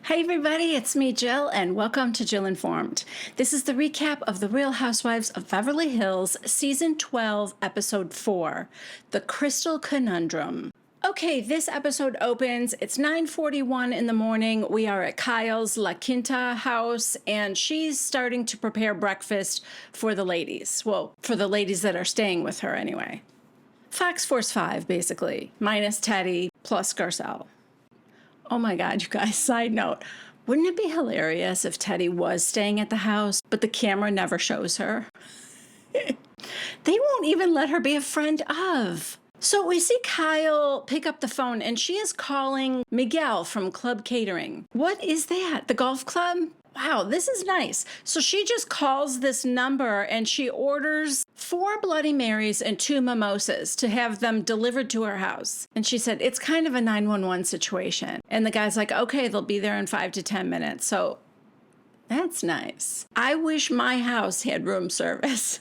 Hey everybody, it's me, Jill, and welcome to Jill Informed. This is the recap of The Real Housewives of Beverly Hills, Season 12, Episode 4, The Crystal Conundrum. Okay, this episode opens. It's 9:41 in the morning. We are at Kyle's La Quinta house, and she's starting to prepare breakfast for the ladies. Well, for the ladies that are staying with her anyway. Fox Force 5, basically, minus Teddy plus Garcelle. Oh my God, you guys, side note, wouldn't it be hilarious if Teddy was staying at the house, but the camera never shows her? They won't even let her be a friend of. So we see Kyle pick up the phone and she is calling Miguel from Club Catering. What is that? The golf club? Wow, this is nice. So she just calls this number and she orders 4 Bloody Marys and 2 mimosas to have them delivered to her house. And she said, it's kind of a 911 situation. And the guy's like, okay, they'll be there in 5 to 10 minutes. So that's nice. I wish my house had room service.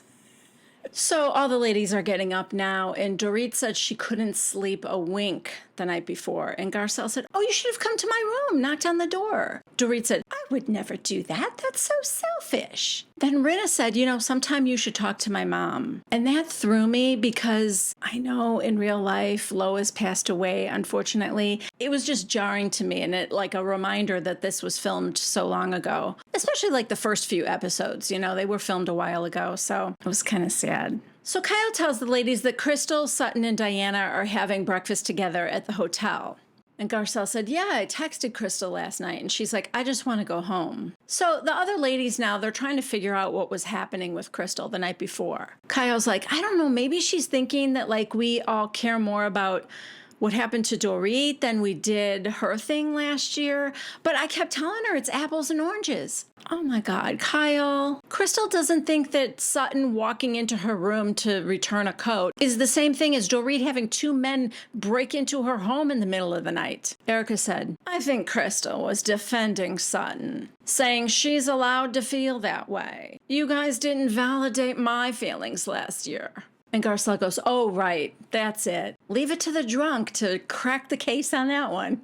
So all the ladies are getting up now, and Dorit said she couldn't sleep a wink the night before. And Garcelle said, oh, you should have come to my room, knocked on the door. Dorit said, I would never do that. That's so selfish. Then Rinna said, you know, sometime you should talk to my mom. And that threw me because I know in real life, Lois passed away, unfortunately. It was just jarring to me, and it like a reminder that this was filmed so long ago, especially like the first few episodes, you know, they were filmed a while ago. So it was kind of sad. So Kyle tells the ladies that Crystal, Sutton, and Diana are having breakfast together at the hotel. And Garcelle said, yeah, I texted Crystal last night. And she's like, I just want to go home. So the other ladies now, they're trying to figure out what was happening with Crystal the night before. Kyle's like, I don't know, maybe she's thinking that like we all care more about what happened to Dorit than we did her thing last year. But I kept telling her it's apples and oranges. Oh my God, Kyle. Crystal doesn't think that Sutton walking into her room to return a coat is the same thing as Dorit having 2 men break into her home in the middle of the night. Erica said, I think Crystal was defending Sutton, saying she's allowed to feel that way. You guys didn't validate my feelings last year. And Garcelle goes, oh, right, that's it. Leave it to the drunk to crack the case on that one.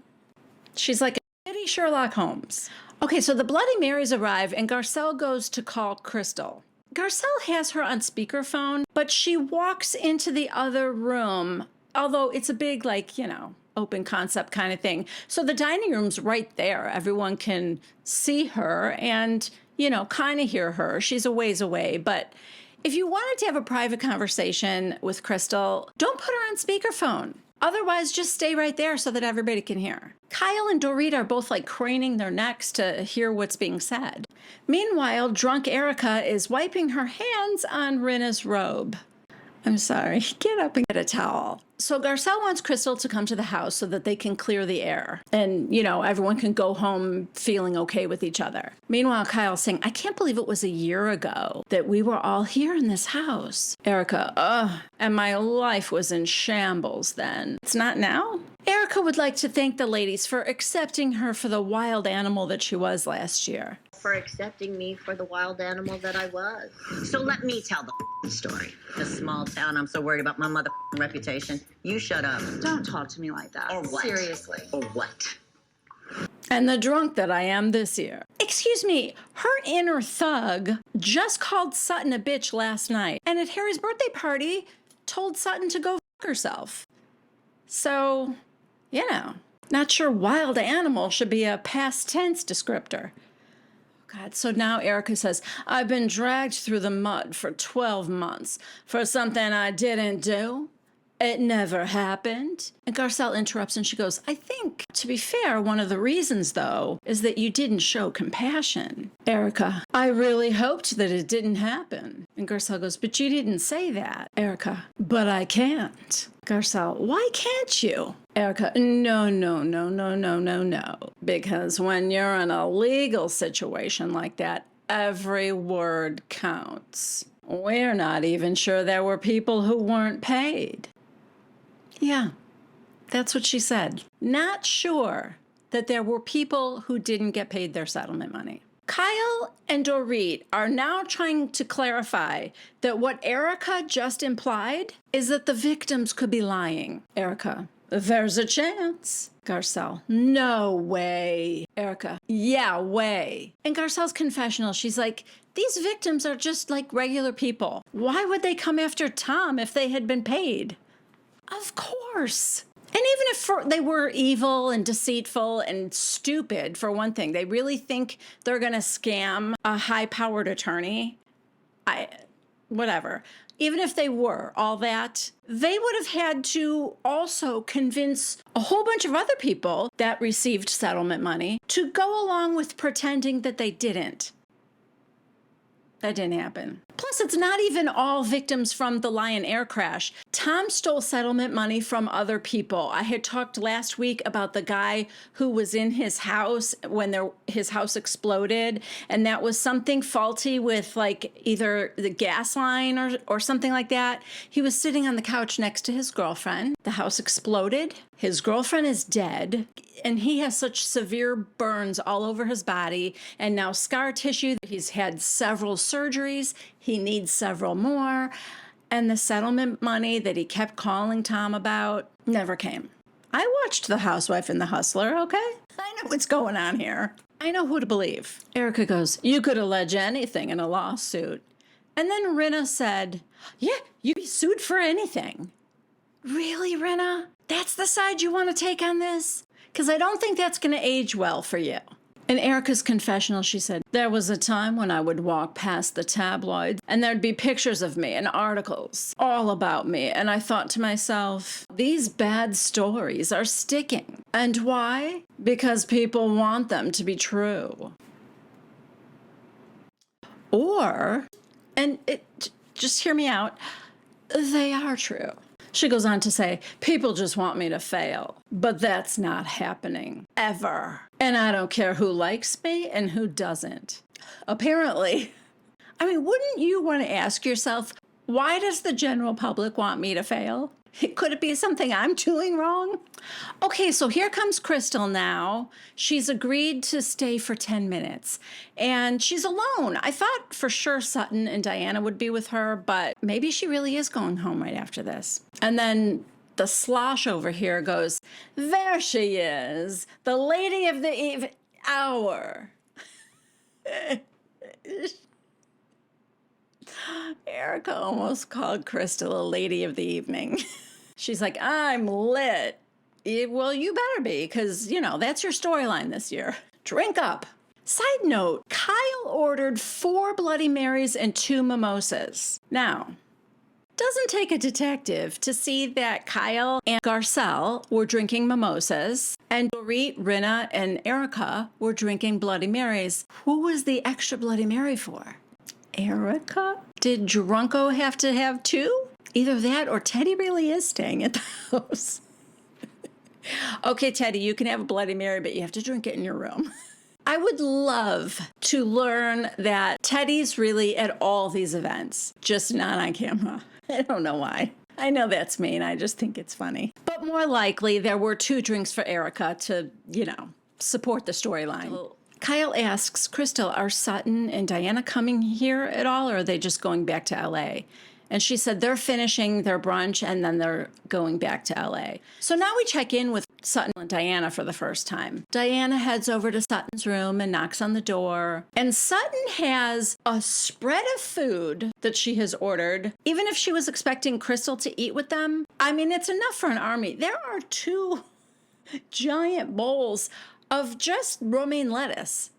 She's like a shitty Sherlock Holmes. Okay, so the Bloody Marys arrive and Garcelle goes to call Crystal. Garcelle has her on speakerphone, but she walks into the other room, although it's a big, like, you know, open concept kind of thing. So the dining room's right there. Everyone can see her and, you know, kind of hear her. She's a ways away, but if you wanted to have a private conversation with Crystal, don't put her on speakerphone. Otherwise, just stay right there so that everybody can hear. Kyle and Dorit are both like craning their necks to hear what's being said. Meanwhile, drunk Erica is wiping her hands on Rinna's robe. I'm sorry, get up and get a towel. So Garcelle wants Crystal to come to the house so that they can clear the air. And, you know, everyone can go home feeling okay with each other. Meanwhile, Kyle's saying, I can't believe it was a year ago that we were all here in this house. Erica, and my life was in shambles then. It's not now? Erica would like to thank the ladies for accepting her for the wild animal that she was last year. For accepting me for the wild animal that I was. So let me tell the story. The small town, I'm so worried about my mother reputation. You shut up. Don't talk to me like that. Or what? Seriously. Or what? And the drunk that I am this year. Excuse me, her inner thug just called Sutton a bitch last night. And at Harry's birthday party, told Sutton to go fuck herself. So, you know, not sure wild animal should be a past tense descriptor. God, so now Erica says, I've been dragged through the mud for 12 months for something I didn't do. It never happened. And Garcelle interrupts and she goes, I think, to be fair, one of the reasons, though, is that you didn't show compassion. Erica, I really hoped that it didn't happen. And Garcelle goes, but you didn't say that. Erica, but I can't. Garcelle, why can't you? Erica, no. Because when you're in a legal situation like that, every word counts. We're not even sure there were people who weren't paid. Yeah, that's what she said. Not sure that there were people who didn't get paid their settlement money. Kyle and Dorit are now trying to clarify that what Erica just implied is that the victims could be lying. Erica, There's a chance. Garcelle, no way. Erica, yeah, way. In Garcelle's confessional, she's like, these victims are just like regular people. Why would they come after Tom if they had been paid? Of course. And even if they were evil and deceitful and stupid, for one thing, they really think they're going to scam a high-powered attorney. Whatever. Even if they were all that, they would have had to also convince a whole bunch of other people that received settlement money to go along with pretending that they didn't. That didn't happen. Plus, it's not even all victims from the Lion Air crash. Tom stole settlement money from other people. I had talked last week about the guy who was in his house when his house exploded, and that was something faulty with like either the gas line or something like that. He was sitting on the couch next to his girlfriend. The house exploded. His girlfriend is dead, and he has such severe burns all over his body and now scar tissue. He's had several surgeries. He needs several more. And the settlement money that he kept calling Tom about never came. I watched The Housewife and the Hustler, okay? I know what's going on here. I know who to believe. Erica goes, you could allege anything in a lawsuit. And then Rinna said, yeah, you'd be sued for anything. Really, Rinna? That's the side you want to take on this? Because I don't think that's going to age well for you. In Erica's confessional, she said, there was a time when I would walk past the tabloids and there'd be pictures of me and articles all about me. And I thought to myself, these bad stories are sticking. And why? Because people want them to be true. Or, just hear me out, they are true. She goes on to say, people just want me to fail, but that's not happening, ever. And I don't care who likes me and who doesn't. Apparently, wouldn't you want to ask yourself, why does the general public want me to fail? Could it be something I'm doing wrong? Okay, so here comes Crystal now. She's agreed to stay for 10 minutes, and she's alone. I thought for sure Sutton and Diana would be with her, but maybe she really is going home right after this. And then the slosh over here goes, there she is, the lady of the hour. Erica almost called Crystal a lady of the evening. She's like, I'm lit. Well, you better be, because, that's your storyline this year. Drink up. Side note, Kyle ordered 4 Bloody Marys and 2 mimosas. Now, doesn't take a detective to see that Kyle and Garcelle were drinking mimosas, and Dorit, Rinna, and Erica were drinking Bloody Marys. Who was the extra Bloody Mary for? Erica? Did Drunko have to have 2? Either that or Teddy really is staying at the house. Okay, Teddy, you can have a Bloody Mary, but you have to drink it in your room. I would love to learn that Teddy's really at all these events, just not on camera. I don't know why. I know that's mean. I just think it's funny. But more likely, there were 2 drinks for Erica to, support the storyline. Kyle asks Crystal, are Sutton and Diana coming here at all, or are they just going back to L.A.? And she said they're finishing their brunch and then they're going back to L.A. So now we check in with Sutton and Diana for the first time. Diana heads over to Sutton's room and knocks on the door. And Sutton has a spread of food that she has ordered. Even if she was expecting Crystal to eat with them, it's enough for an army. There are 2 giant bowls of just romaine lettuce.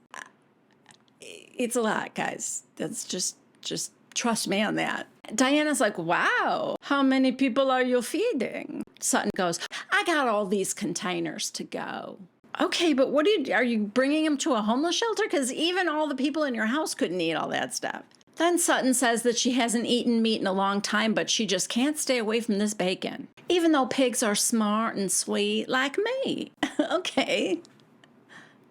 It's a lot, guys. That's just trust me on that. Diana's like, wow, how many people are you feeding? Sutton goes, I got all these containers to go. Okay, but are you bringing them to a homeless shelter? Because even all the people in your house couldn't eat all that stuff. Then Sutton says that she hasn't eaten meat in a long time, but she just can't stay away from this bacon. Even though pigs are smart and sweet like me. Okay.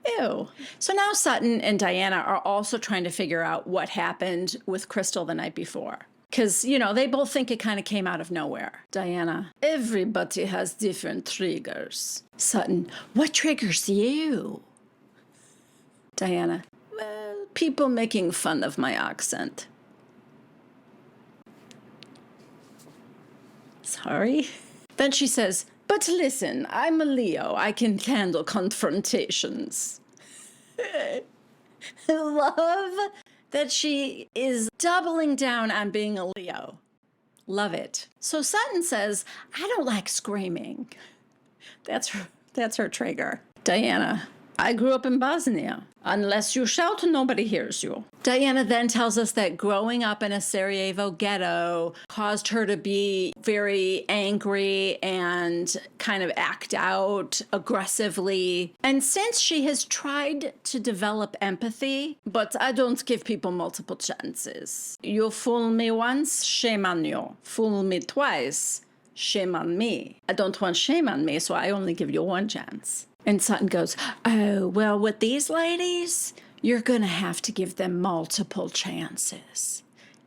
Ew. So now Sutton and Diana are also trying to figure out what happened with Crystal the night before. Because, they both think it kind of came out of nowhere. Diana, everybody has different triggers. Sutton, what triggers you? Diana, well, people making fun of my accent. Sorry. Then she says, But listen, I'm a Leo. I can handle confrontations. Love that she is doubling down on being a Leo. Love it. So Sutton says, I don't like screaming. That's her trigger. Diana, I grew up in Bosnia. Unless you shout, nobody hears you. Diana then tells us that growing up in a Sarajevo ghetto caused her to be very angry and kind of act out aggressively. And since she has tried to develop empathy, but I don't give people multiple chances. You fool me once, shame on you. Fool me twice, shame on me. I don't want shame on me, so I only give you one chance. And Sutton goes, oh, well, with these ladies, you're going to have to give them multiple chances.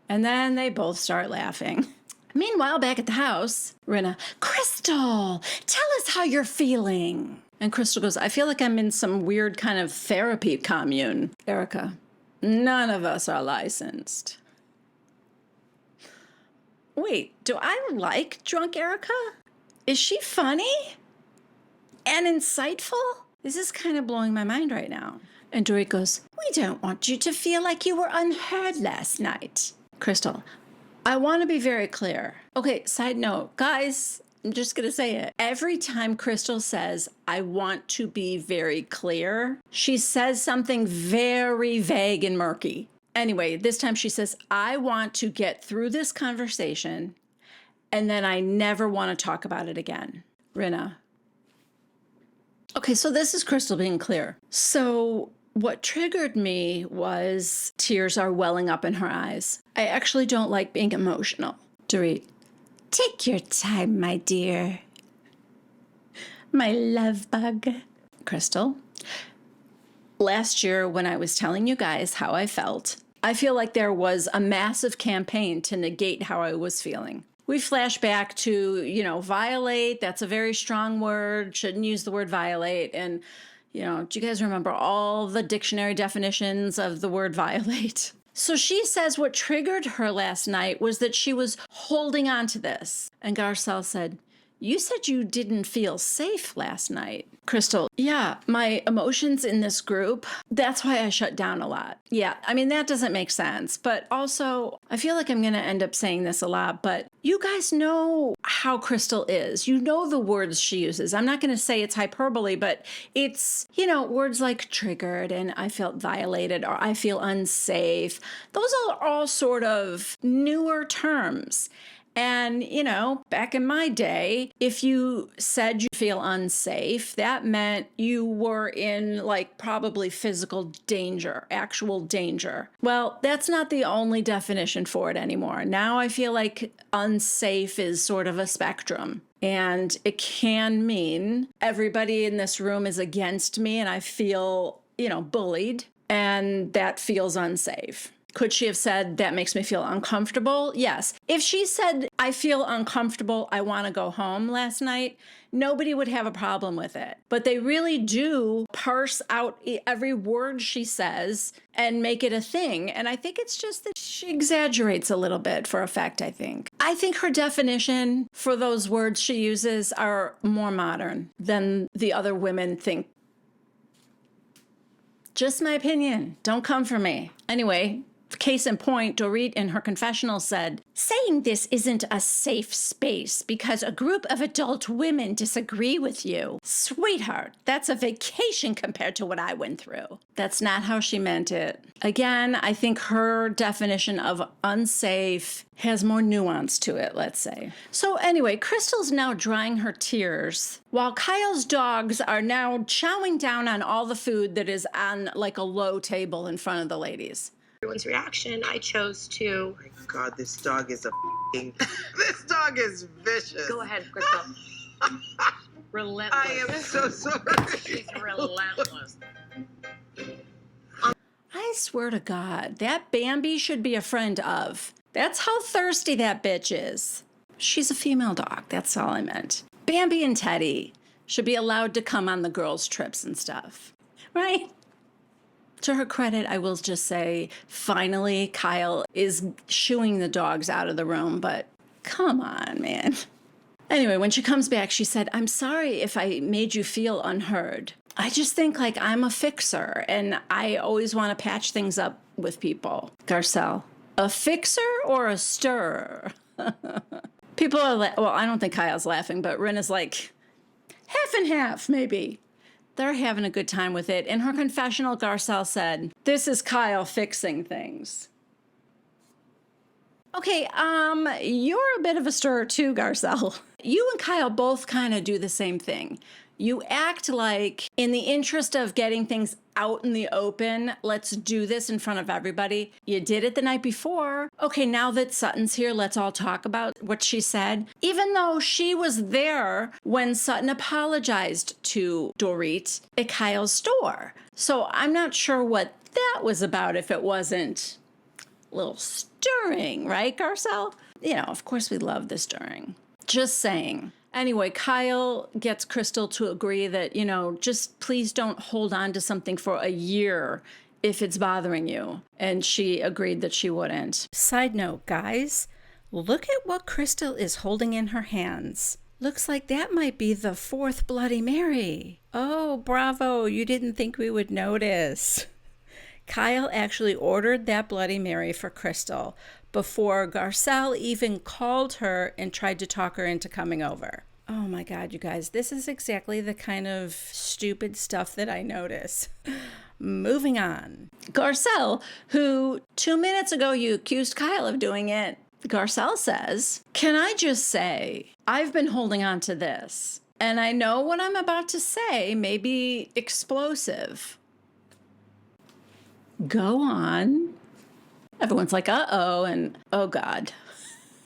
And then they both start laughing. Meanwhile, back at the house, Rinna, Crystal, tell us how you're feeling. And Crystal goes, I feel like I'm in some weird kind of therapy commune. Erica, none of us are licensed. Wait, do I like drunk Erica? Is she funny? And insightful? This is kind of blowing my mind right now. And Dorit goes, we don't want you to feel like you were unheard last night. Crystal, I want to be very clear. Okay, side note, guys, I'm just going to say it. Every time Crystal says, I want to be very clear, she says something very vague and murky. Anyway, this time she says, I want to get through this conversation, and then I never want to talk about it again. Rinna. Okay, so this is Crystal being clear. So what triggered me was tears are welling up in her eyes. I actually don't like being emotional. Dorit, take your time, my dear. My love bug. Crystal, last year when I was telling you guys how I felt, I feel like there was a massive campaign to negate how I was feeling. We flash back to, violate. That's a very strong word. Shouldn't use the word violate. And, do you guys remember all the dictionary definitions of the word violate? So she says what triggered her last night was that she was holding on to this. And Garcelle said, you said you didn't feel safe last night. Crystal, yeah, my emotions in this group, that's why I shut down a lot. Yeah, I mean, that doesn't make sense. But also, I feel like I'm going to end up saying this a lot, but you guys know how Crystal is. You know the words she uses. I'm not going to say it's hyperbole, but it's, words like triggered and I felt violated or I feel unsafe. Those are all sort of newer terms. And, back in my day, if you said you feel unsafe, that meant you were in probably physical danger, actual danger. Well, that's not the only definition for it anymore. Now I feel like unsafe is sort of a spectrum. And it can mean everybody in this room is against me and I feel, bullied, and that feels unsafe. Could she have said, that makes me feel uncomfortable? Yes. If she said, I feel uncomfortable, I want to go home last night, nobody would have a problem with it. But they really do parse out every word she says and make it a thing. And I think it's just that she exaggerates a little bit for effect, I think. I think her definition for those words she uses are more modern than the other women think. Just my opinion. Don't come for me. Anyway, case in point, Dorit in her confessional said, saying this isn't a safe space because a group of adult women disagree with you. Sweetheart, that's a vacation compared to what I went through. That's not how she meant it. Again, I think her definition of unsafe has more nuance to it, let's say. So anyway, Crystal's now drying her tears while Kyle's dogs are now chowing down on all the food that is on a low table in front of the ladies. Everyone's reaction, I chose to... Oh my God, this dog is this dog is vicious. Go ahead, Crystal. Relentless. I am so sorry. She's relentless. I swear to God, that Bambi should be a friend of. That's how thirsty that bitch is. She's a female dog, that's all I meant. Bambi and Teddy should be allowed to come on the girls' trips and stuff, right? To her credit, I will just say, finally, Kyle is shooing the dogs out of the room, but come on, man. Anyway, when she comes back, she said, I'm sorry if I made you feel unheard. I just think like I'm a fixer and I always want to patch things up with people. Garcelle, a fixer or a stirrer? People are well, I don't think Kyle's laughing, but Rin is like, half and half, maybe. They're having a good time with it. In her confessional, Garcelle said, this is Kyle fixing things. Okay, you're a bit of a stirrer too, Garcelle. You and Kyle both kind of do the same thing. You act like, in the interest of getting things out in the open, let's do this in front of everybody. You did it the night before. Okay, now that Sutton's here, let's all talk about what she said. Even though she was there when Sutton apologized to Dorit at Kyle's store. So I'm not sure what that was about if it wasn't a little stirring, right, Garcelle? You know, of course we love the stirring. Just saying. Anyway, Kyle gets Crystal to agree that, you know, just please don't hold on to something for a year if it's bothering you. And she agreed that she wouldn't. Side note, guys, look at what Crystal is holding in her hands. Looks like that might be the 4th Bloody Mary. Oh, bravo. You didn't think we would notice. Kyle actually ordered that Bloody Mary for Crystal before Garcelle even called her and tried to talk her into coming over. Oh my God, you guys, this is exactly the kind of stupid stuff that I notice. Moving on. Garcelle, who 2 minutes ago you accused Kyle of doing it, Garcelle says, can I just say, I've been holding on to this, and I know what I'm about to say may be explosive. Go on. Everyone's like, uh-oh, and oh God.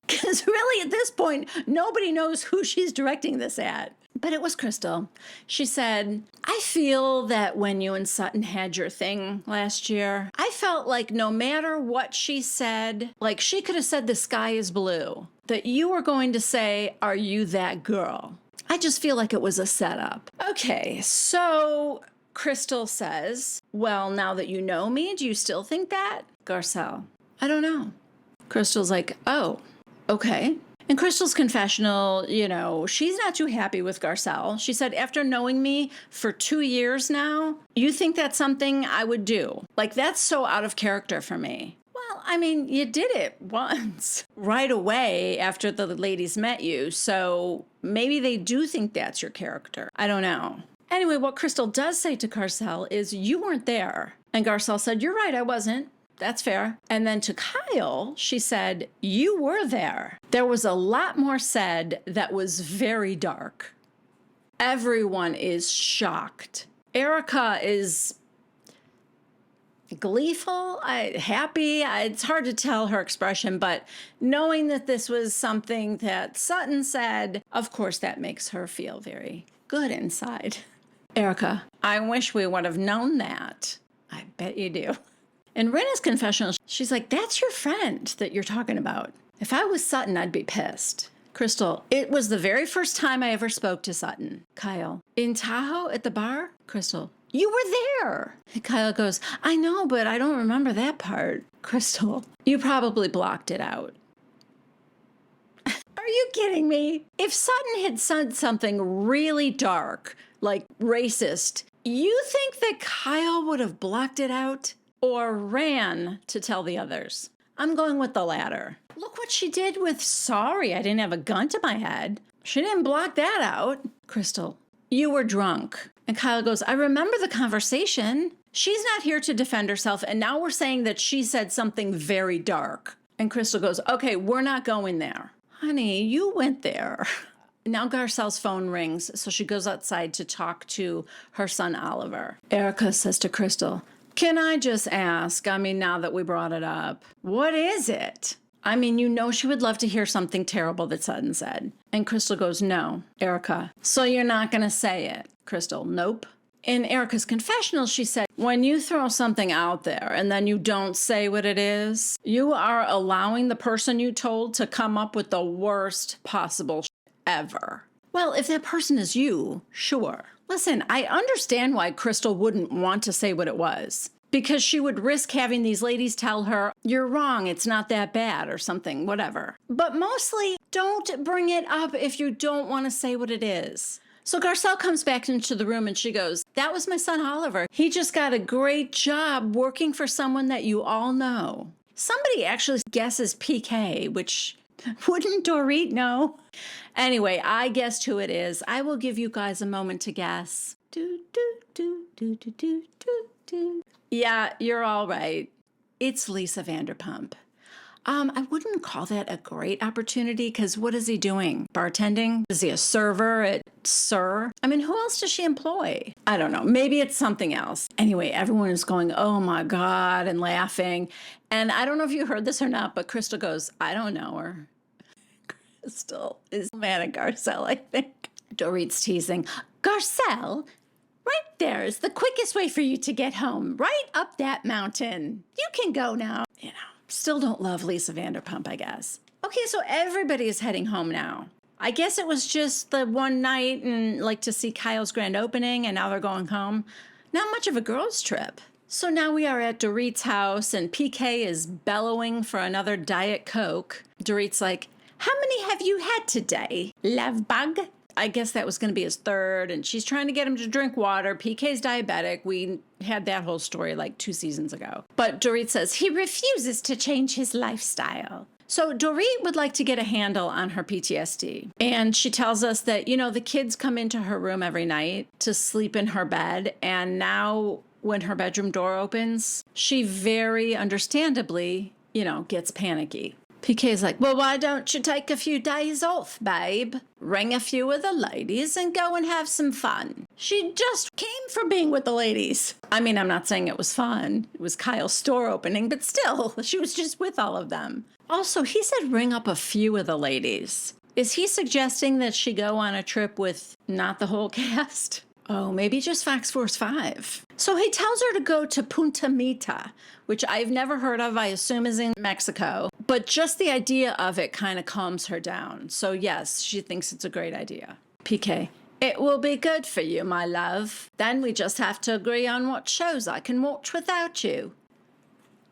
Because really, at this point, nobody knows who she's directing this at. But it was Crystal. She said, I feel that when you and Sutton had your thing last year, I felt like no matter what she said, like she could have said the sky is blue, that you were going to say, are you that girl? I just feel like it was a setup. Okay, so Crystal says, well, now that you know me, do you still think that? Garcelle, I don't know. Crystal's like, oh, okay. In Crystal's confessional, you know, she's not too happy with Garcelle. She said, after knowing me for 2 years now, you think that's something I would do? Like, that's so out of character for me. Well, I mean, you did it once right away after the ladies met you. So maybe they do think that's your character. I don't know. Anyway, what Crystal does say to Garcelle is, you weren't there. And Garcelle said, you're right, I wasn't. That's fair. And then to Kyle, she said, you were there. There was a lot more said that was very dark. Everyone is shocked. Erica is gleeful, happy. It's hard to tell her expression, but knowing that this was something that Sutton said, of course, that makes her feel very good inside. Erica, I wish we would have known that. I bet you do. In Rena's confessional, she's like, that's your friend that you're talking about. If I was Sutton, I'd be pissed. Crystal, it was the very first time I ever spoke to Sutton. Kyle, in Tahoe at the bar? Crystal, you were there. Kyle goes, I know, but I don't remember that part. Crystal, you probably blocked it out. Are you kidding me? If Sutton had said something really dark, like racist, you think that Kyle would have blocked it out? Or ran to tell the others? I'm going with the latter. Look what she did with sorry, I didn't have a gun to my head. She didn't block that out. Crystal, you were drunk. And Kyle goes, I remember the conversation. She's not here to defend herself, and now we're saying that she said something very dark. And Crystal goes, okay, we're not going there. Honey, you went there. Now Garcelle's phone rings, so she goes outside to talk to her son Oliver. Erica says to Crystal, can I just ask, I mean, now that we brought it up, what is it? I mean, you know she would love to hear something terrible that Sutton said. And Crystal goes, no. Erica, so you're not going to say it? Crystal, nope. In Erica's confessional, she said, when you throw something out there and then you don't say what it is, you are allowing the person you told to come up with the worst possible ever. Well, if that person is you, sure. Listen, I understand why Crystal wouldn't want to say what it was. because she would risk having these ladies tell her, you're wrong, it's not that bad or something, whatever. But mostly, don't bring it up if you don't want to say what it is. So Garcelle comes back into the room and she goes, that was my son Oliver. He just got a great job working for someone that you all know. Somebody actually guesses PK, which wouldn't Dorit know? Anyway, I guessed who it is. I will give you guys a moment to guess. Yeah, you're all right. It's Lisa Vanderpump. I wouldn't call that a great opportunity because what is he doing? Bartending? Is he a server at Sir? I mean, who else does she employ? I don't know. Maybe it's something else. Anyway, everyone is going, oh my God, and laughing. And I don't know if you heard this or not, but Crystal goes, I don't know her. Crystal is mad at Garcelle, I think. Dorit's teasing, Garcelle, right there is the quickest way for you to get home. Right up that mountain. You can go now. You know. Still don't love Lisa Vanderpump, I guess. Okay, so everybody is heading home now. I guess it was just the one night and like to see Kyle's grand opening and now they're going home. Not much of a girls' trip. So now we are at Dorit's house and PK is bellowing for another Diet Coke. Dorit's like, how many have you had today, love bug? I guess that was going to be his third, and she's trying to get him to drink water. PK's diabetic. We had that whole story like 2 seasons ago. But Dorit says he refuses to change his lifestyle. So Dorit would like to get a handle on her PTSD. And she tells us that, you know, the kids come into her room every night to sleep in her bed. And now when her bedroom door opens, she very understandably, you know, gets panicky. PK's like, well, why don't you take a few days off, babe? Ring a few of the ladies and go and have some fun. She just came from being with the ladies. I mean, I'm not saying it was fun. It was Kyle's store opening, but still, she was just with all of them. Also, he said ring up a few of the ladies. Is he suggesting that she go on a trip with not the whole cast? Oh, maybe just Fox Force 5. So he tells her to go to Punta Mita, which I've never heard of, I assume is in Mexico. But just the idea of it kind of calms her down. So yes, she thinks it's a great idea. PK, it will be good for you, my love. Then we just have to agree on what shows I can watch without you.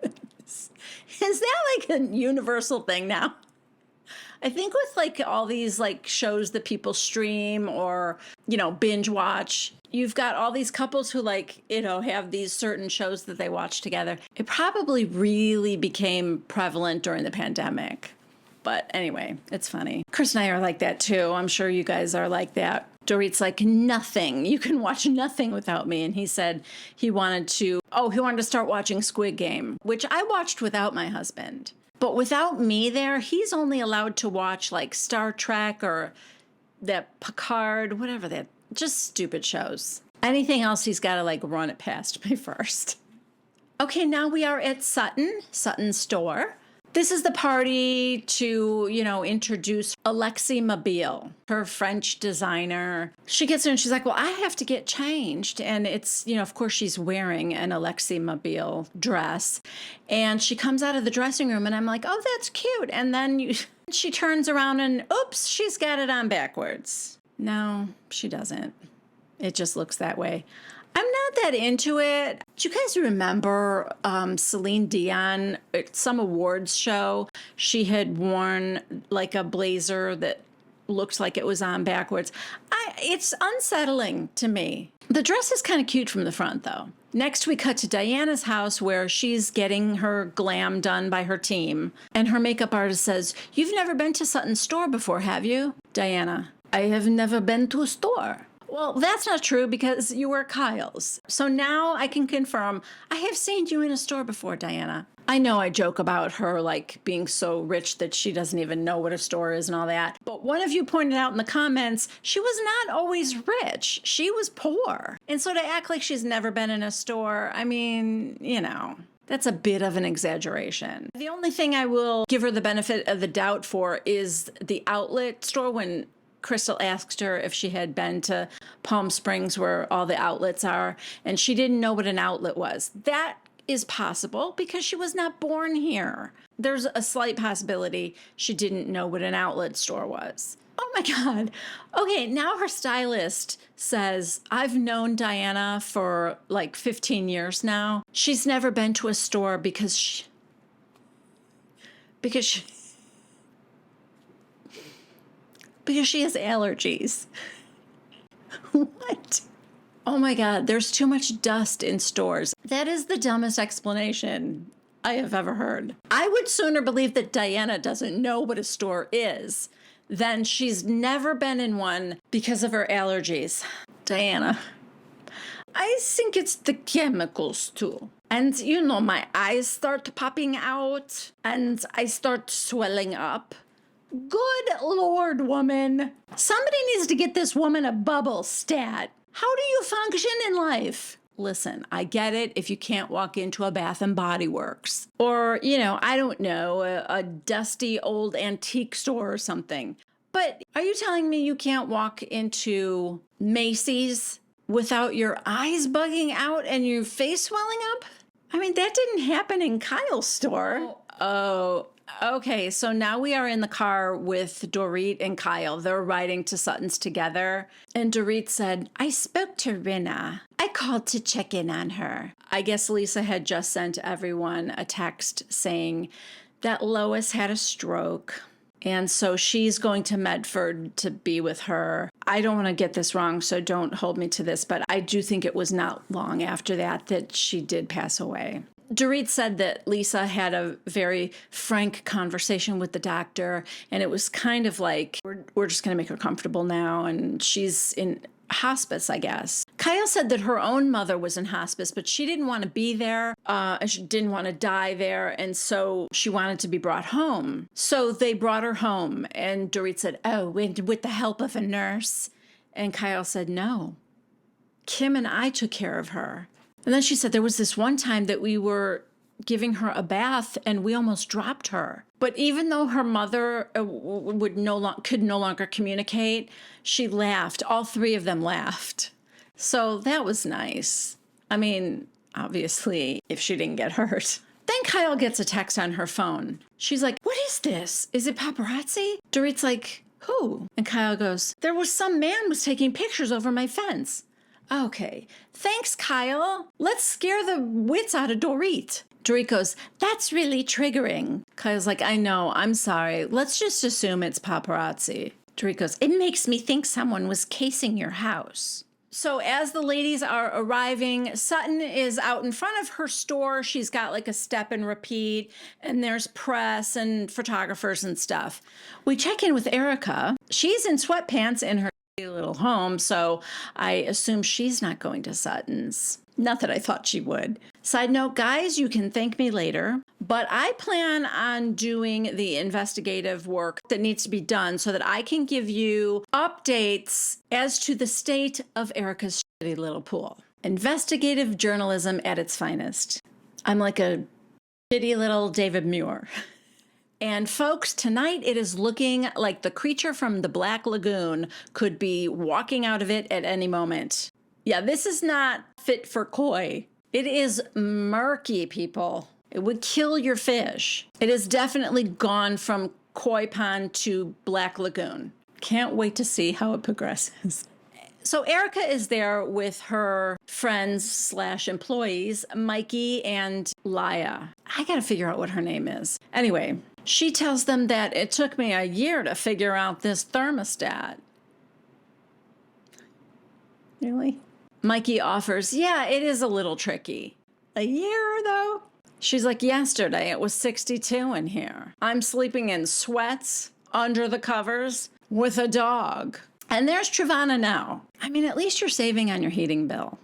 Is that like a universal thing now? I think with like all these like shows that people stream or, you know, binge watch, you've got all these couples who like, you know, have these certain shows that they watch together. It probably really became prevalent during the pandemic. But anyway, it's funny. Chris and I are like that too. I'm sure you guys are like that. Dorit's like, nothing. You can watch nothing without me. And he said he wanted to start watching Squid Game, which I watched without my husband. But without me there, he's only allowed to watch like Star Trek or that Picard, whatever that, just stupid shows. Anything else, he's got to like run it past me first. Okay, now we are at Sutton's store. This is the party to, you know, introduce Alexis Mobile, her French designer. She gets in and she's like, well, I have to get changed. And it's, you know, of course she's wearing an Alexis Mobile dress. And she comes out of the dressing room and I'm like, oh, that's cute. And then she turns around and oops, she's got it on backwards. No, she doesn't. It just looks that way. I'm not that into it. Do you guys remember Celine Dion at some awards show? She had worn like a blazer that looked like it was on backwards. It's unsettling to me. The dress is kind of cute from the front, though. Next, we cut to Diana's house where she's getting her glam done by her team. And her makeup artist says, you've never been to Sutton's store before, have you? Diana, I have never been to a store. Well, that's not true because you were Kyle's. So now I can confirm I have seen you in a store before, Diana. I know I joke about her like being so rich that she doesn't even know what a store is and all that. But one of you pointed out in the comments, she was not always rich. She was poor. And so to act like she's never been in a store, I mean, you know, that's a bit of an exaggeration. The only thing I will give her the benefit of the doubt for is the outlet store when Crystal asked her if she had been to Palm Springs where all the outlets are, and she didn't know what an outlet was. That is possible because she was not born here. There's a slight possibility she didn't know what an outlet store was. Oh my God. Okay, now her stylist says, I've known Diana for like 15 years now. She's never been to a store because she has allergies. What? Oh my God, there's too much dust in stores. That is the dumbest explanation I have ever heard. I would sooner believe that Diana doesn't know what a store is than she's never been in one because of her allergies. Diana, I think it's the chemicals too. And you know, my eyes start popping out and I start swelling up. Good Lord, woman. Somebody needs to get this woman a bubble stat. How do you function in life? Listen, I get it if you can't walk into a Bath and Body Works or, you know, I don't know, a dusty old antique store or something. But are you telling me you can't walk into Macy's without your eyes bugging out and your face swelling up? I mean, that didn't happen in Kyle's store. Oh, okay. So now we are in the car with Dorit and Kyle. They're riding to Sutton's together. And Dorit said, I spoke to Rinna. I called to check in on her. I guess Lisa had just sent everyone a text saying that Lois had a stroke. And so she's going to Medford to be with her. I don't want to get this wrong, so don't hold me to this, but I do think it was not long after that she did pass away. Dorit said that Lisa had a very frank conversation with the doctor, and it was kind of like, we're just going to make her comfortable now, and she's in hospice, I guess. Kyle said that her own mother was in hospice, but she didn't want to be there. She didn't want to die there, and so she wanted to be brought home. So they brought her home, and Dorit said, oh, with the help of a nurse. And Kyle said, no. Kim and I took care of her. And then she said there was this one time that we were giving her a bath and we almost dropped her. But even though her mother could no longer communicate, she laughed. All three of them laughed. So that was nice. I mean, obviously, if she didn't get hurt. Then Kyle gets a text on her phone. She's like, what is this? Is it paparazzi? Dorit's like, who? And Kyle goes, there was some man was taking pictures over my fence. Okay, thanks, Kyle. Let's scare the wits out of Dorit. Dorit goes, that's really triggering. Kyle's like, I know, I'm sorry. Let's just assume it's paparazzi. Dorit goes, it makes me think someone was casing your house. So as the ladies are arriving, Sutton is out in front of her store. She's got like a step and repeat, and there's press and photographers and stuff. We check in with Erica. She's in sweatpants in her little home, so I assume she's not going to Sutton's. Not that I thought she would. Side note, guys, you can thank me later, but I plan on doing the investigative work that needs to be done so that I can give you updates as to the state of Erica's shitty little pool. Investigative journalism at its finest. I'm like a shitty little David Muir. And folks, tonight it is looking like the creature from the Black Lagoon could be walking out of it at any moment. Yeah, this is not fit for koi. It is murky, people. It would kill your fish. It has definitely gone from koi pond to Black Lagoon. Can't wait to see how it progresses. So Erica is there with her friends / employees, Mikey and Laya. I gotta figure out what her name is. Anyway, she tells them that it took me a year to figure out this thermostat. Really? Mikey offers, yeah, it is a little tricky. A year, though? She's like, yesterday it was 62 in here. I'm sleeping in sweats, under the covers, with a dog. And there's Travana now. I mean, at least you're saving on your heating bill.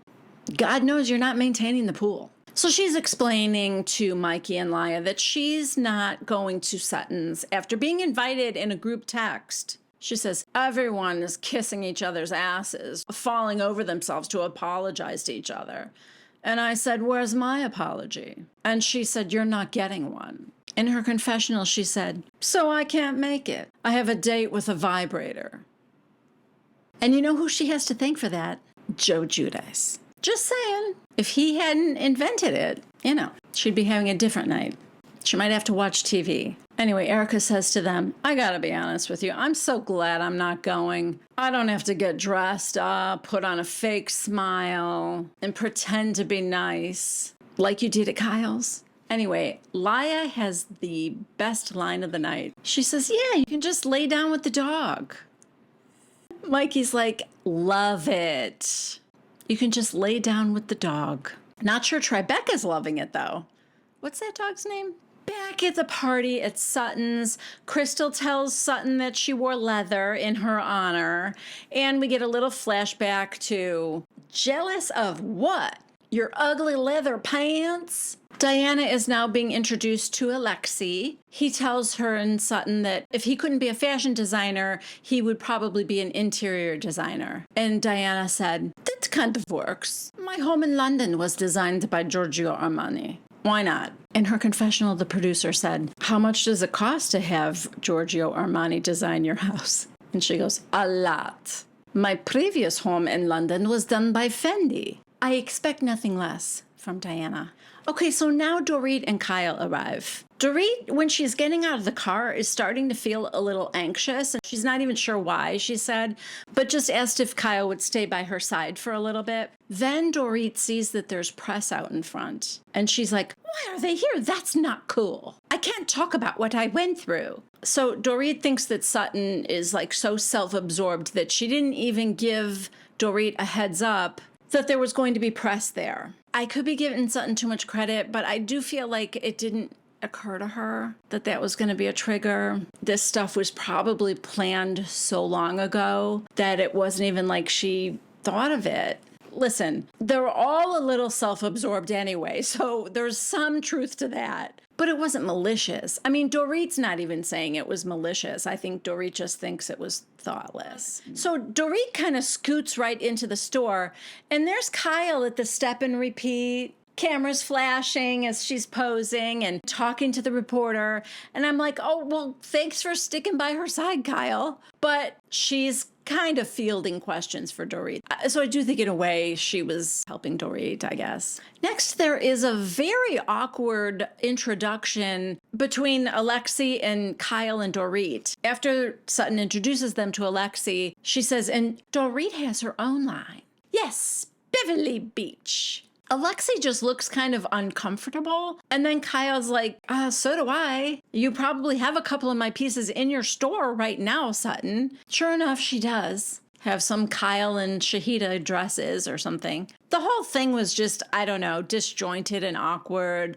God knows you're not maintaining the pool. So she's explaining to Mikey and Laya that she's not going to Sutton's after being invited in a group text. She says, everyone is kissing each other's asses, falling over themselves to apologize to each other. And I said, where's my apology? And she said, you're not getting one. In her confessional, she said, so I can't make it. I have a date with a vibrator. And you know who she has to thank for that? Joe Judice. Just saying. If he hadn't invented it, she'd be having a different night. She might have to watch TV. Anyway, Erica says to them, I gotta be honest with you. I'm so glad I'm not going. I don't have to get dressed up, put on a fake smile, and pretend to be nice like you did at Kyle's. Anyway, Laya has the best line of the night. She says, yeah, you can just lay down with the dog. Mikey's like, love it. You can just lay down with the dog. Not sure Tribeca's loving it, though. What's that dog's name? Back at the party at Sutton's, Crystal tells Sutton that she wore leather in her honor, and we get a little flashback to jealous of what? Your ugly leather pants? Diana is now being introduced to Alexi. He tells her and Sutton that if he couldn't be a fashion designer, he would probably be an interior designer. And Diana said, that kind of works. My home in London was designed by Giorgio Armani. Why not? In her confessional, the producer said, how much does it cost to have Giorgio Armani design your house? And she goes, a lot. My previous home in London was done by Fendi. I expect nothing less from Diana. Okay, so now Dorit and Kyle arrive. Dorit, when she's getting out of the car, is starting to feel a little anxious, and she's not even sure why, she said, but just asked if Kyle would stay by her side for a little bit. Then Dorit sees that there's press out in front, and she's like, why are they here? That's not cool. I can't talk about what I went through. So Dorit thinks that Sutton is like so self-absorbed that she didn't even give Dorit a heads up that there was going to be press there. I could be giving Sutton too much credit, but I do feel like it didn't occur to her that that was going to be a trigger. This stuff was probably planned so long ago that it wasn't even like she thought of it. Listen, they're all a little self-absorbed anyway, so there's some truth to that. But it wasn't malicious. I mean, Dorit's not even saying it was malicious. I think Dorit just thinks it was thoughtless. So Dorit kind of scoots right into the store, and there's Kyle at the step and repeat. Cameras flashing as she's posing and talking to the reporter. And I'm like, oh, well, thanks for sticking by her side, Kyle. But she's kind of fielding questions for Dorit. So I do think in a way she was helping Dorit, I guess. Next, there is a very awkward introduction between Alexi and Kyle and Dorit. After Sutton introduces them to Alexi, she says, and Dorit has her own line. Yes, Beverly Beach. Alexi just looks kind of uncomfortable. And then Kyle's like, so do I. You probably have a couple of my pieces in your store right now, Sutton. Sure enough, she does have some Kyle and Shahida dresses or something. The whole thing was just, I don't know, disjointed and awkward.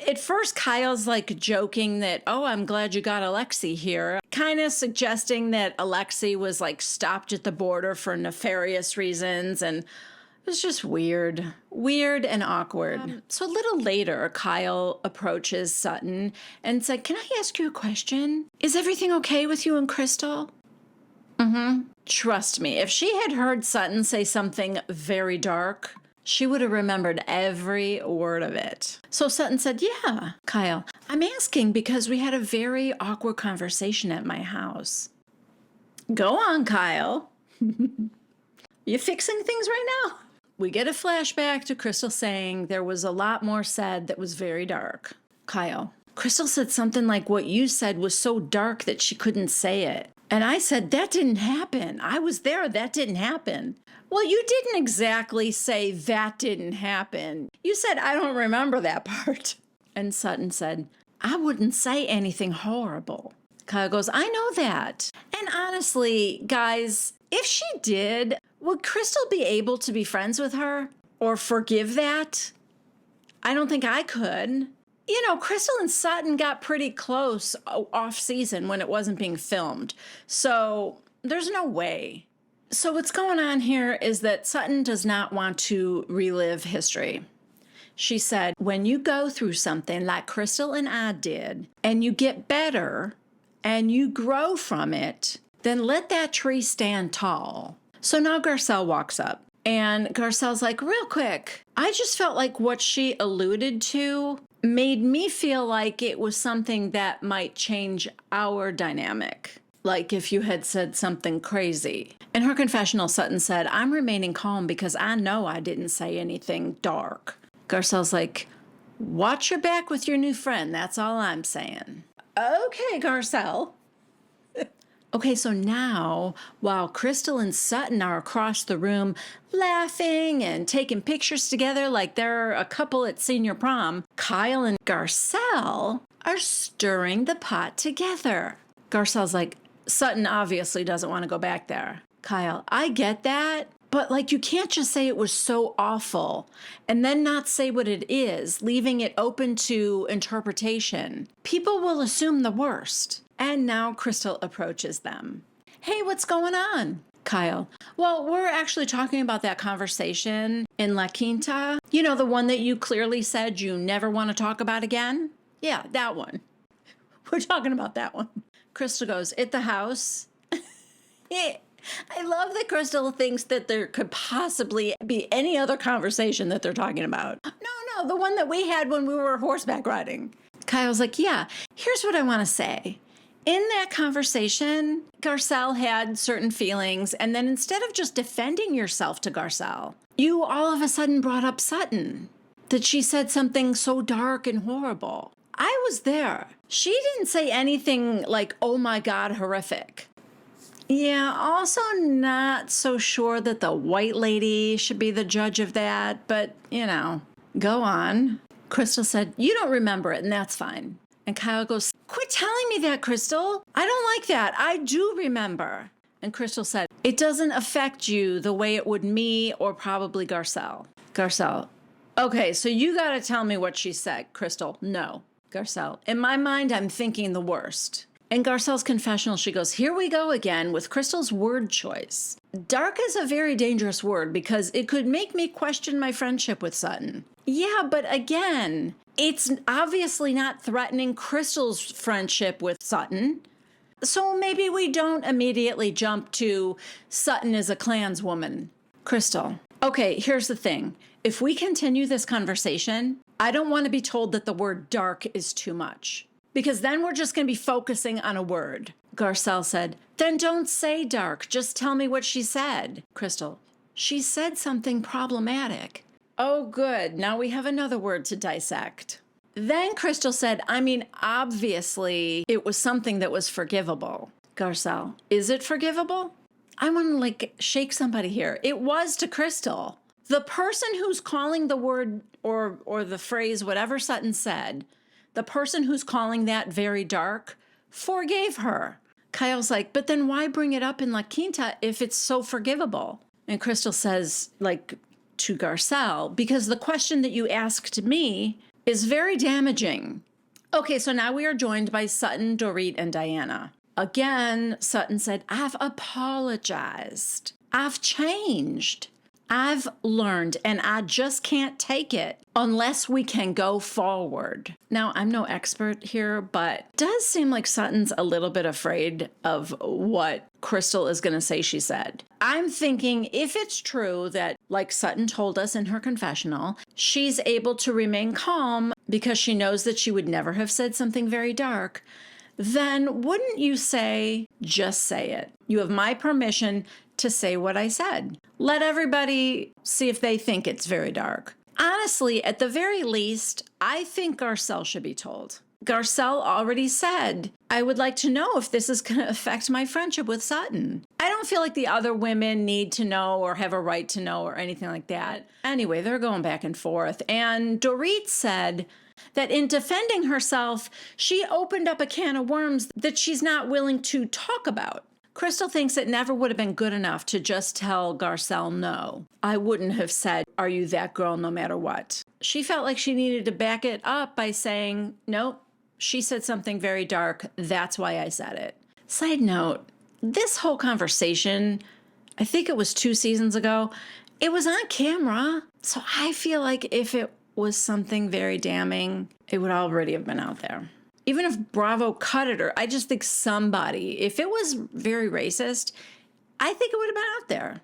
At first, Kyle's like joking that, oh, I'm glad you got Alexi here. Kind of suggesting that Alexi was like stopped at the border for nefarious reasons, and it was just weird and awkward. So a little later, Kyle approaches Sutton and said, can I ask you a question? Is everything okay with you and Crystal? Mm-hmm. Trust me, if she had heard Sutton say something very dark, she would have remembered every word of it. So Sutton said, yeah, Kyle, I'm asking because we had a very awkward conversation at my house. Go on, Kyle. You fixing things right now? We get a flashback to Crystal saying there was a lot more said that was very dark. Kyle, Crystal said something like what you said was so dark that she couldn't say it. And I said, that didn't happen. I was there. That didn't happen. Well, you didn't exactly say that didn't happen. You said, I don't remember that part. And Sutton said, I wouldn't say anything horrible. Kyle goes, I know that. And honestly, guys, if she did, would Crystal be able to be friends with her or forgive that? I don't think I could. You know, Crystal and Sutton got pretty close off season when it wasn't being filmed. So there's no way. So what's going on here is that Sutton does not want to relive history. She said, when you go through something like Crystal and I did, and you get better and you grow from it, then let that tree stand tall. So now Garcelle walks up, and Garcelle's like, real quick, I just felt like what she alluded to made me feel like it was something that might change our dynamic. Like if you had said something crazy. In her confessional, Sutton said, I'm remaining calm because I know I didn't say anything dark. Garcelle's like, Watch your back with your new friend. That's all I'm saying. Okay, Garcelle. Okay, so now, while Crystal and Sutton are across the room laughing and taking pictures together like they're a couple at senior prom, Kyle and Garcelle are stirring the pot together. Garcelle's like, Sutton obviously doesn't want to go back there. Kyle, I get that, but like you can't just say it was so awful and then not say what it is, leaving it open to interpretation. People will assume the worst. And now Crystal approaches them. Hey, what's going on? Kyle, well, we're actually talking about that conversation in La Quinta. You know, the one that you clearly said you never want to talk about again? Yeah, that one. We're talking about that one. Crystal goes, at the house? I love that Crystal thinks that there could possibly be any other conversation that they're talking about. No, the one that we had when we were horseback riding. Kyle's like, yeah, here's what I want to say. In that conversation, Garcelle had certain feelings, and then instead of just defending yourself to Garcelle, you all of a sudden brought up Sutton, that she said something so dark and horrible. I was there. She didn't say anything like, oh my God, horrific. Yeah, also not so sure that the white lady should be the judge of that, but, you know, go on. Crystal said, you don't remember it, and that's fine. And Kyle goes, quit telling me that, Crystal. I don't like that. I do remember. And Crystal said, it doesn't affect you the way it would me or probably Garcelle. Garcelle, okay, so you got to tell me what she said. Crystal, no. Garcelle, in my mind, I'm thinking the worst. In Garcelle's confessional, she goes, here we go again with Crystal's word choice. Dark is a very dangerous word because it could make me question my friendship with Sutton. Yeah, but again, it's obviously not threatening Crystal's friendship with Sutton. So maybe we don't immediately jump to Sutton is a clanswoman. Crystal, okay, here's the thing. If we continue this conversation, I don't want to be told that the word dark is too much. Because then we're just going to be focusing on a word. Garcelle said, then don't say dark. Just tell me what she said. Crystal, she said something problematic. Oh, good. Now we have another word to dissect. Then Crystal said, I mean, obviously it was something that was forgivable. Garcelle, is it forgivable? I want to shake somebody here. It was to Crystal. The person who's calling the word or the phrase, whatever Sutton said, the person who's calling that very dark forgave her. Kyle's like, but then why bring it up in La Quinta if it's so forgivable? And Crystal says, to Garcelle, because the question that you asked me is very damaging. Okay, so now we are joined by Sutton, Dorit, and Diana. Again, Sutton said, I've apologized. I've changed. I've learned, and I just can't take it unless we can go forward. Now, I'm no expert here, but it does seem like Sutton's a little bit afraid of what Crystal is going to say she said. I'm thinking if it's true that, like Sutton told us in her confessional, she's able to remain calm because she knows that she would never have said something very dark, then wouldn't you say, just say it? You have my permission to say what I said. Let everybody see if they think it's very dark. Honestly, at the very least, I think Garcelle should be told. Garcelle already said, I would like to know if this is going to affect my friendship with Sutton. I don't feel like the other women need to know or have a right to know or anything like that. Anyway, they're going back and forth. And Dorit said that in defending herself, she opened up a can of worms that she's not willing to talk about. Crystal thinks it never would have been good enough to just tell Garcelle no. I wouldn't have said, are you that girl no matter what? She felt like she needed to back it up by saying, nope, she said something very dark. That's why I said it. Side note, this whole conversation, I think it was 2 seasons ago, it was on camera. So I feel like if it was something very damning, it would already have been out there. Even if Bravo cut it, or I just think somebody, if it was very racist, I think it would have been out there.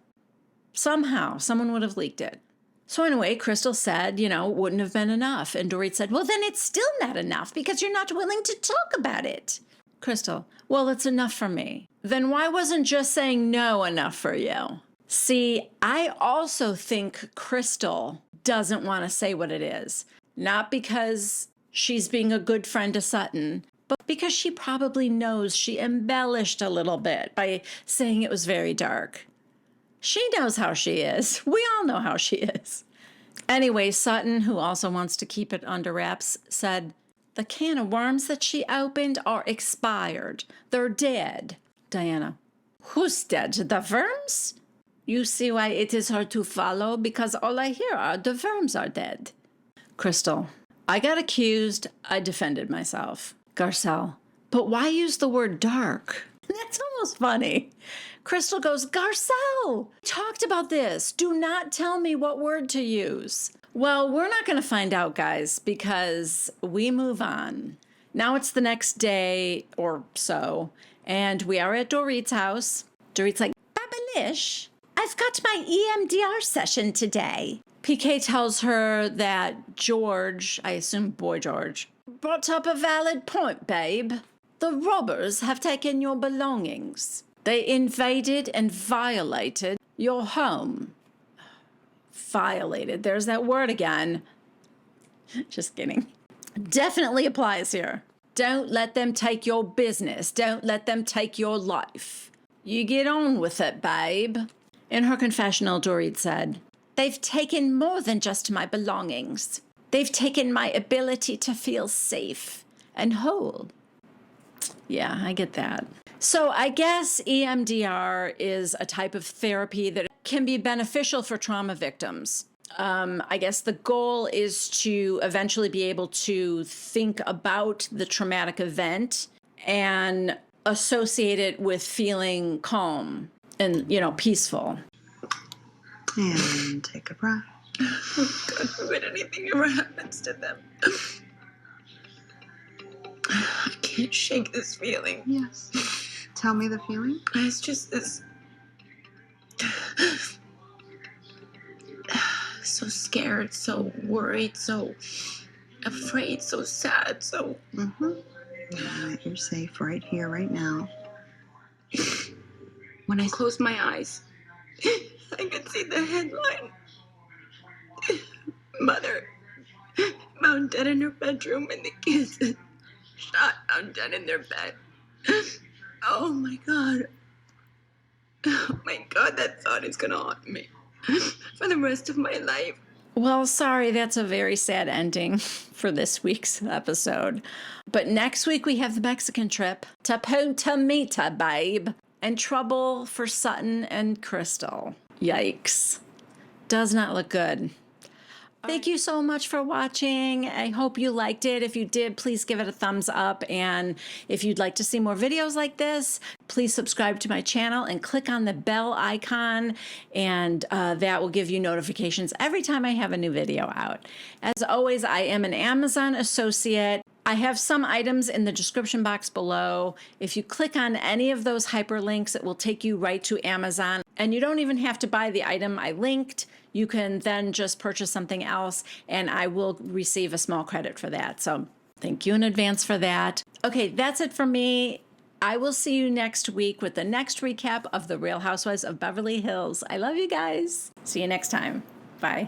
Somehow, someone would have leaked it. So anyway, Crystal said, it wouldn't have been enough. And Dorit said, well, then it's still not enough because you're not willing to talk about it. Crystal, well, it's enough for me. Then why wasn't just saying no enough for you? See, I also think Crystal doesn't want to say what it is. Not because she's being a good friend to Sutton, but because she probably knows she embellished a little bit by saying it was very dark. She knows how she is. We all know how she is. Anyway, Sutton, who also wants to keep it under wraps, said, the can of worms that she opened are expired. They're dead. Diana, who's dead? The worms? You see why it is hard to follow? Because all I hear are the worms are dead. Crystal, I got accused. I defended myself. Garcelle, but why use the word dark? That's almost funny. Crystal goes, Garcelle, talked about this. Do not tell me what word to use. Well, we're not going to find out, guys, because we move on. Now it's the next day or so, and we are at Dorit's house. Dorit's like, Babalish, I've got my EMDR session today. PK tells her that George, I assume Boy George, brought up a valid point, babe. The robbers have taken your belongings. They invaded and violated your home. Violated. There's that word again. Just kidding. Definitely applies here. Don't let them take your business. Don't let them take your life. You get on with it, babe. In her confessional, Dorit said, they've taken more than just my belongings. They've taken my ability to feel safe and whole. Yeah, I get that. So I guess EMDR is a type of therapy that can be beneficial for trauma victims. I guess the goal is to eventually be able to think about the traumatic event and associate it with feeling calm and, peaceful. And take a breath. Oh, God forbid anything ever happens to them. I can't shake this feeling. Yes. Tell me the feeling. It's just this... so scared, so worried, so afraid, so sad, so... You're safe right here, right now. When I close my eyes, I can see the headline. Mother found dead in her bedroom and the kids shot found dead in their bed. Oh my God. Oh my God, that thought is gonna haunt me for the rest of my life. Well, sorry, that's a very sad ending for this week's episode. But next week we have the Mexican trip to Punta Mita, babe, and trouble for Sutton and Crystal. Yikes. Does not look good. Thank you so much for watching. I hope you liked it. If you did, please give it a thumbs up. And if you'd like to see more videos like this, please subscribe to my channel and click on the bell icon. And that will give you notifications every time I have a new video out. As always, I am an Amazon associate. I have some items in the description box below. If you click on any of those hyperlinks, it will take you right to Amazon. And you don't even have to buy the item I linked. You can then just purchase something else, and I will receive a small credit for that. So thank you in advance for that. Okay, that's it from me. I will see you next week with the next recap of The Real Housewives of Beverly Hills. I love you guys. See you next time. Bye.